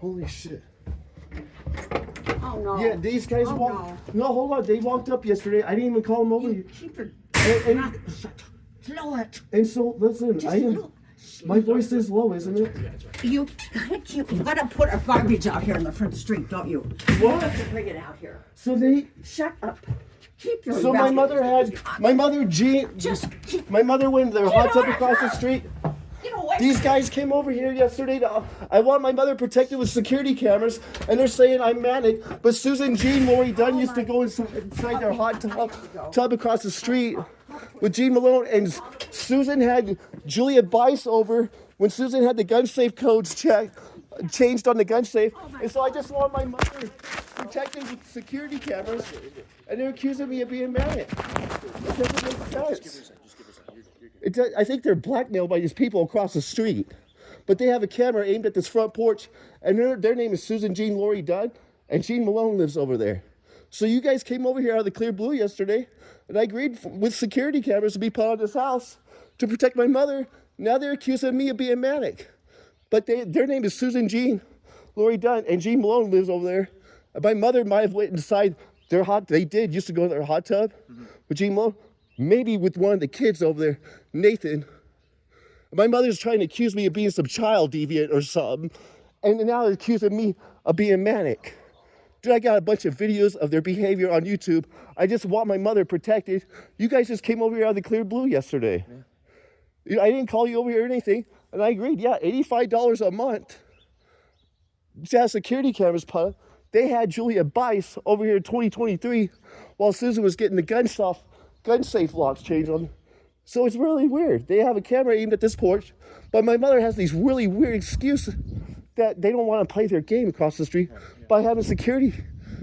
Holy shit. Oh, no. Yeah, these guys walked. No, hold on. They walked up yesterday. I didn't even call them over here. Keep it. And Slow it. And so, listen, my voice is low, isn't it? You gotta put a garbage out here in the front street, don't you? What? You have to bring it out here. So they... Shut up. Keep your So my mother went to their hot tub across the street. These guys came over here yesterday. I want my mother protected with security cameras, and they're saying I'm manic. But Susan Jean Lohrey Dunn used to go inside their hot tub across the street with Jean Malone, and Susan had Julia Bice over when Susan had the gun safe codes changed on the gun safe. And so I just want my mother protected with security cameras, and they're accusing me of being manic. It doesn't make sense. I think they're blackmailed by these people across the street. But they have a camera aimed at this front porch, and their name is Susan Jean Lohrey Dunn, and Jean Malone lives over there. So you guys came over here out of the clear blue yesterday, and I agreed with security cameras to be put on this house to protect my mother. Now they're accusing me of being manic. But their name is Susan Jean Lohrey Dunn, and Jean Malone lives over there. My mother might have went inside used to go to their hot tub with Jean Malone. Maybe with one of the kids over there, Nathan. My mother's trying to accuse me of being some child deviant or something. And now they're accusing me of being manic. Dude, I got a bunch of videos of their behavior on YouTube. I just want my mother protected. You guys just came over here out of the clear blue yesterday. Yeah. You know, I didn't call you over here or anything. And I agreed, yeah, $85 a month to have security cameras put up. They had Julia Bice over here in 2023 while Susan was getting the gun safe locks changed on. So it's really weird. They have a camera aimed at this porch, but my mother has these really weird excuses that they don't want to play their game across the street by having security.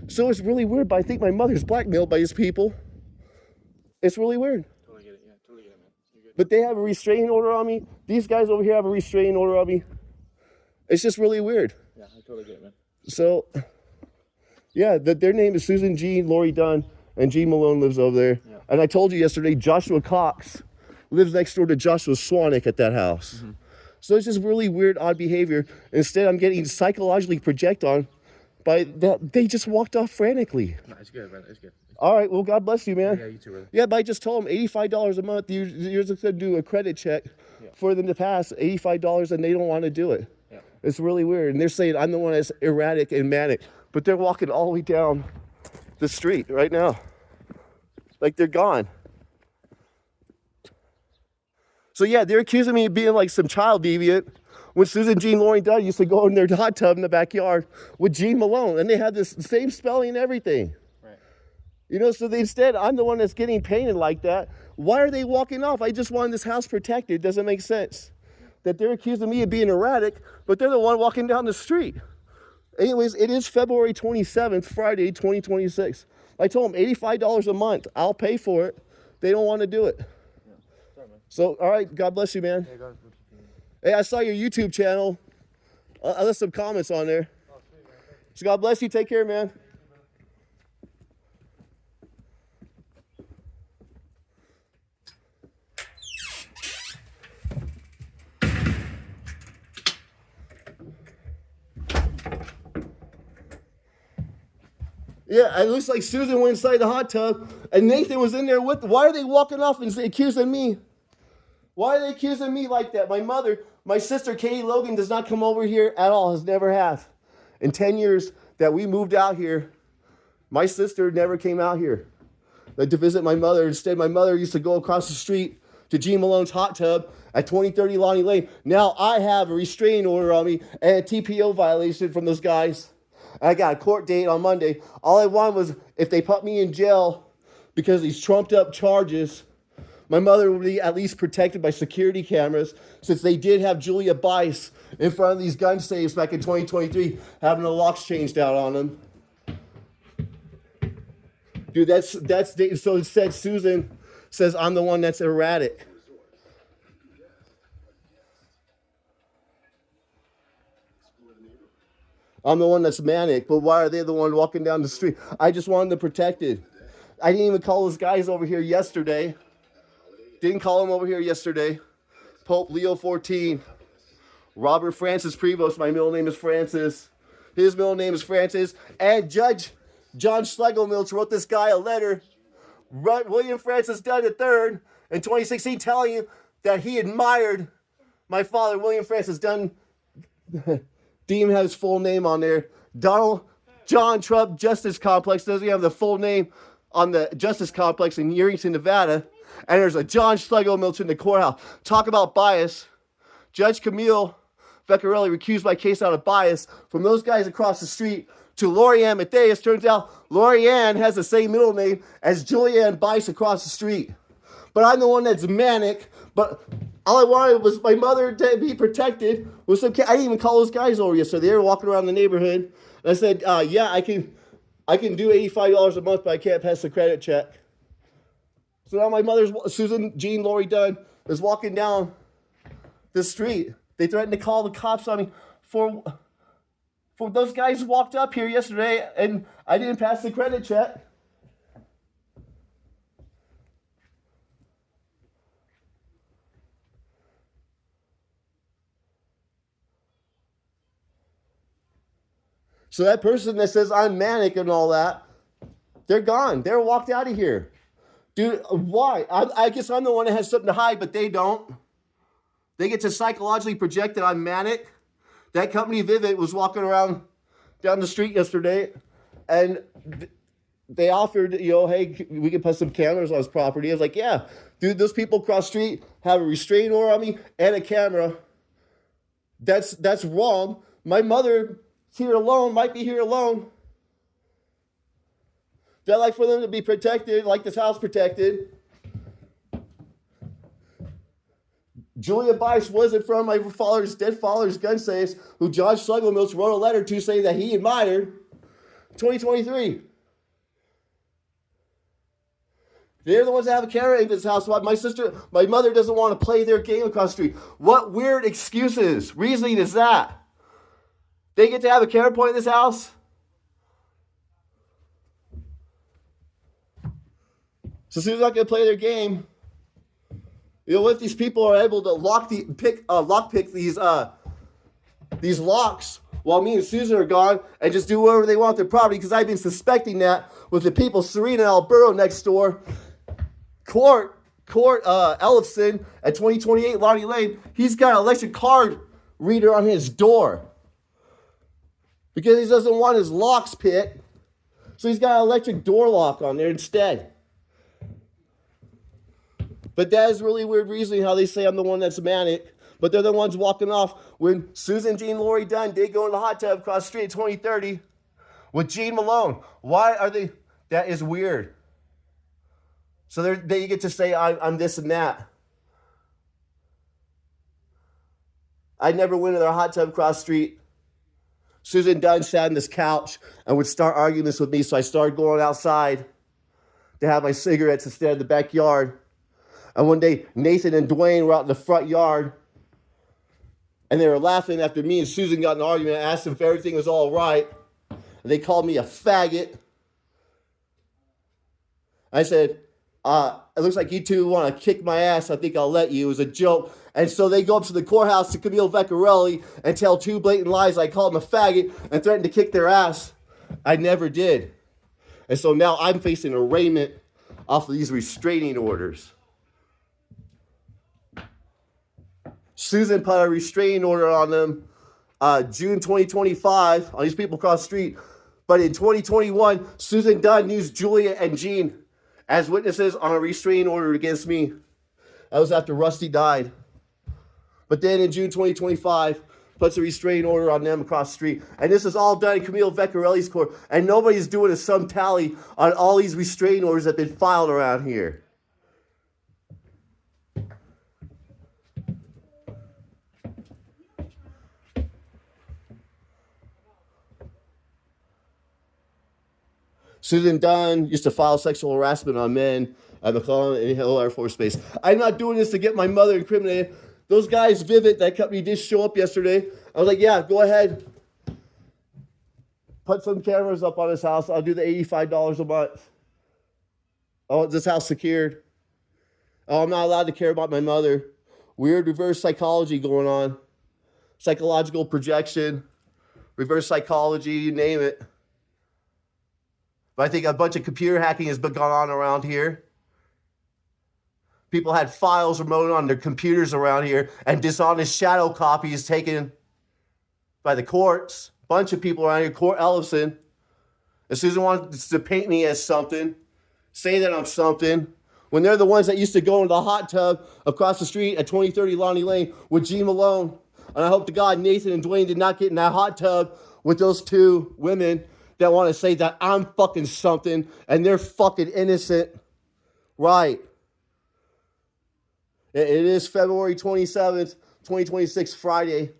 So it's really weird, but I think my mother's blackmailed by these people. It's really weird. Totally get it, yeah, totally get it, man. You're good. But they have a restraining order on me. These guys over here have a restraining order on me. It's just really weird. Yeah, I totally get it, man. So, yeah, their name is Susan Jean Lohrey Dunn, and Jean Malone lives over there. Yeah. And I told you yesterday, Joshua Cox lives next door to Joshua Swanick at that house. Mm-hmm. So it's just really weird, odd behavior. Instead, I'm getting psychologically projected on by that. They just walked off frantically. No, it's good, man. It's good. All right, well, God bless you, man. Yeah, you too, brother. Yeah, but I just told them $85 a month. You're just going to do a credit check for them to pass $85, and they don't want to do it. Yeah. It's really weird. And they're saying I'm the one that's erratic and manic, but they're walking all the way down the street right now. Like they're gone. So yeah, they're accusing me of being like some child deviant when Susan Jean Lohrey Dunn used to go in their hot tub in the backyard with Jean Malone, and they had this same spelling and everything. Right. You know, so instead, I'm the one that's getting painted like that. Why are they walking off? I just wanted this house protected. It doesn't make sense that they're accusing me of being erratic, but they're the one walking down the street. Anyways, it is February 27th, Friday, 2026. I told them $85 a month. I'll pay for it. They don't want to do it. Yeah. Sorry, man. So, all right, God bless you, man. Hey, I saw your YouTube channel. I left some comments on there. Oh, sweet, man. So God bless you. Take care, man. Yeah, it looks like Susan went inside the hot tub, and Nathan was in there with them. Why are they walking off and accusing me? Why are they accusing me like that? My sister, Katie Logan, does not come over here at all, has never have. In 10 years that we moved out here, my sister never came out here to visit my mother. Instead, my mother used to go across the street to Jean Malone's hot tub at 2030 Lonnie Lane. Now I have a restraining order on me and a TPO violation from those guys. I got a court date on Monday. All I wanted was if they put me in jail because of these trumped up charges, my mother would be at least protected by security cameras, since they did have Julia Bice in front of these gun safes back in 2023 having the locks changed out on them. Dude, that's so it said Susan says I'm the one that's erratic. I'm the one that's manic, but why are they the one walking down the street? I just wanted them protected. I didn't even call those guys over here yesterday. Didn't call them over here yesterday. Pope Leo 14. Robert Francis Prevost, my middle name is Francis. His middle name is Francis. And Judge John Schlegelmilch wrote this guy a letter, William Francis Dunn III, in 2016, telling him that he admired my father, William Francis Dunn. Dean has his full name on there. Donald John Trump Justice Complex. Doesn't have the full name on the Justice Complex in Yerington, Nevada. And there's a John Schlegelmilch in the courthouse. Talk about bias. Judge Camille Vecchiarelli recused my case out of bias from those guys across the street to Lohrey Ann Matthias. Turns out Lohrey Ann has the same middle name as Julianne Bice across the street. But I'm the one that's manic. But all I wanted was my mother to be protected. With some I didn't even call those guys over yesterday. They were walking around the neighborhood. And I said, yeah, I can do $85 a month, but I can't pass the credit check. So now my mother's, Susan Jean Lohrey Dunn, is walking down the street. They threatened to call the cops on me for those guys who walked up here yesterday and I didn't pass the credit check. So that person that says I'm manic and all that, they're gone. They're walked out of here. Dude, why? I guess I'm the one that has something to hide, but they don't. They get to psychologically project that I'm manic. That company, Vivint, was walking around down the street yesterday, and they offered, hey, we can put some cameras on his property. I was like, yeah. Dude, those people across the street have a restraining order on me and a camera. That's wrong. My mother here alone, might be here alone. I'd like for them to be protected, like this house protected. Julia Bice wasn't from my dead father's gun safes, who John Schlegelmilch wrote a letter to saying that he admired. 2023. They're the ones that have a camera in this house. My mother doesn't want to play their game across the street. What weird excuses, reasoning is that? They get to have a camera point in this house? So Susan's not going to play their game. What if these people are able to lockpick these locks while me and Susan are gone and just do whatever they want with their property? Because I've been suspecting that with the people, Serena and Alberto next door. Court Ellefson at 2028 Lonnie Lane, he's got an electric card reader on his door because he doesn't want his locks picked. So he's got an electric door lock on there instead. But that is really weird reasoning how they say I'm the one that's manic. But they're the ones walking off when Susan Jean Lohrey Dunn did go in the hot tub across the street at 2030 with Gene Malone. Why are they? That is weird. So they get to say I'm this and that. I never went in their hot tub across the street. Susan Dunn sat on this couch and would start arguments with me. So I started going outside to have my cigarettes instead of the backyard. And one day, Nathan and Dwayne were out in the front yard, and they were laughing after me and Susan got in an argument. I asked them if everything was all right, and they called me a faggot. I said, it looks like you two want to kick my ass. I think I'll let you. It was a joke. And so they go up to the courthouse to Camille Vecchiarelli and tell two blatant lies. I called them a faggot and threatened to kick their ass. I never did. And so now I'm facing arraignment off of these restraining orders. Susan put a restraining order on them June 2025 on these people across the street. But in 2021, Susan Dunn used Julia and Jean as witnesses on a restraining order against me. That was after Rusty died. But then in June 2025, puts a restraining order on them across the street. And this is all done in Camille Vecchiarelli's court. And nobody's doing a sum tally on all these restraining orders that have been filed around here. Susan Dunn used to file sexual harassment on men at McClellan and Hill Air Force Base. I'm not doing this to get my mother incriminated. Those guys, Vivint, that company did show up yesterday. I was like, yeah, go ahead. Put some cameras up on this house. I'll do the $85 a month. I want this house secured. Oh, I'm not allowed to care about my mother. Weird reverse psychology going on. Psychological projection reverse psychology, you name it. But I think a bunch of computer hacking has been going on around here. People had files remote on their computers around here, and dishonest shadow copies taken by the courts. Bunch of people around here, Court Ellison. And Susan wants to paint me as something, say that I'm something, when they're the ones that used to go into the hot tub across the street at 2030 Lonnie Lane with Gene Malone. And I hope to God Nathan and Dwayne did not get in that hot tub with those two women that want to say that I'm fucking something and they're fucking innocent. Right. It is February 27th, 2026, Friday.